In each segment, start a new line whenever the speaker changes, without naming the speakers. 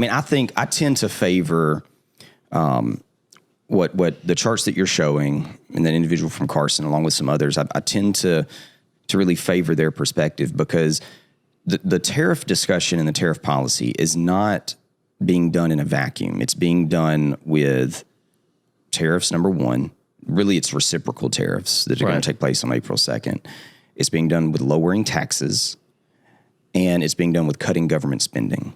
I mean, I tend to favor what the charts that you're showing, and that individual from Carson, along with some others. I tend to really favor their perspective, because the tariff discussion and the tariff policy is not being done in a vacuum. It's being done with tariffs, number one. Really, it's reciprocal tariffs that are going to take place on April 2nd. It's being done with lowering taxes, and it's being done with cutting government spending.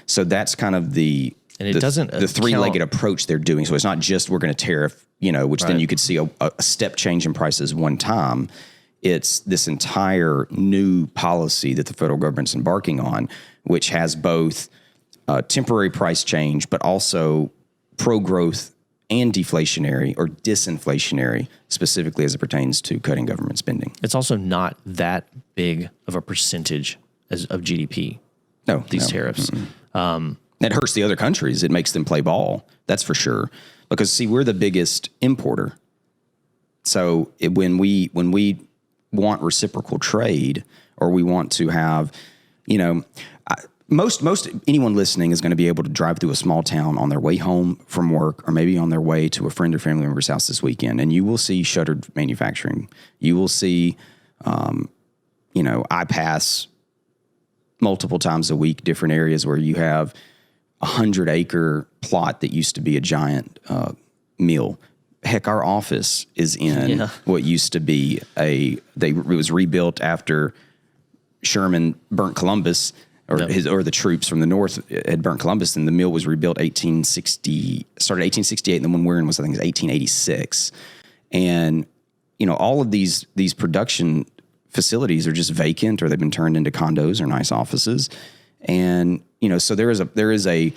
So that's kind of the three-legged approach they're doing. So it's not just we're going to tariff, which then you could see a step change in prices one time. It's this entire new policy that the federal government's embarking on, which has both temporary price change, but also pro-growth and deflationary or disinflationary, specifically as it pertains to cutting government spending.
It's also not that big of a percentage of GDP. These tariffs.
It hurts the other countries. It makes them play ball. That's for sure. Because see, we're the biggest importer. So when we want reciprocal trade, or we want to have, most anyone listening is going to be able to drive through a small town on their way home from work, or maybe on their way to a friend or family member's house this weekend, and you will see shuttered manufacturing. You will see, I pass multiple times a week different areas where you have 100-acre plot that used to be a giant mill. Heck, our office is in what used to be it was rebuilt after Sherman burnt Columbus, or the troops from the north had burnt Columbus, and the mill was rebuilt started 1868, and then when we're in was, I think, 1886. And, all of these production facilities are just vacant, or they've been turned into condos or nice offices. And, so there is a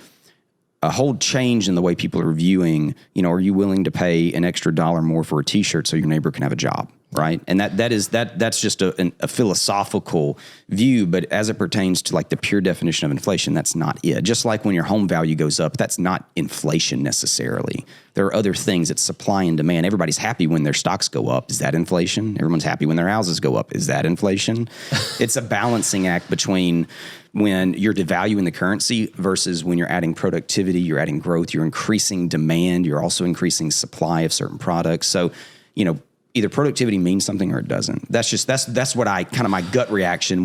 whole change in the way people are viewing, are you willing to pay an extra $1 more for a t-shirt so your neighbor can have a job? Right. And that's just a philosophical view. But as it pertains to like the pure definition of inflation, that's not it. Just like when your home value goes up, that's not inflation necessarily. There are other things. It's supply and demand. Everybody's happy when their stocks go up. Is that inflation? Everyone's happy when their houses go up. Is that inflation? It's a balancing act between when you're devaluing the currency versus when you're adding productivity, you're adding growth, you're increasing demand, you're also increasing supply of certain products. So, either productivity means something or it doesn't. That's what my gut reaction when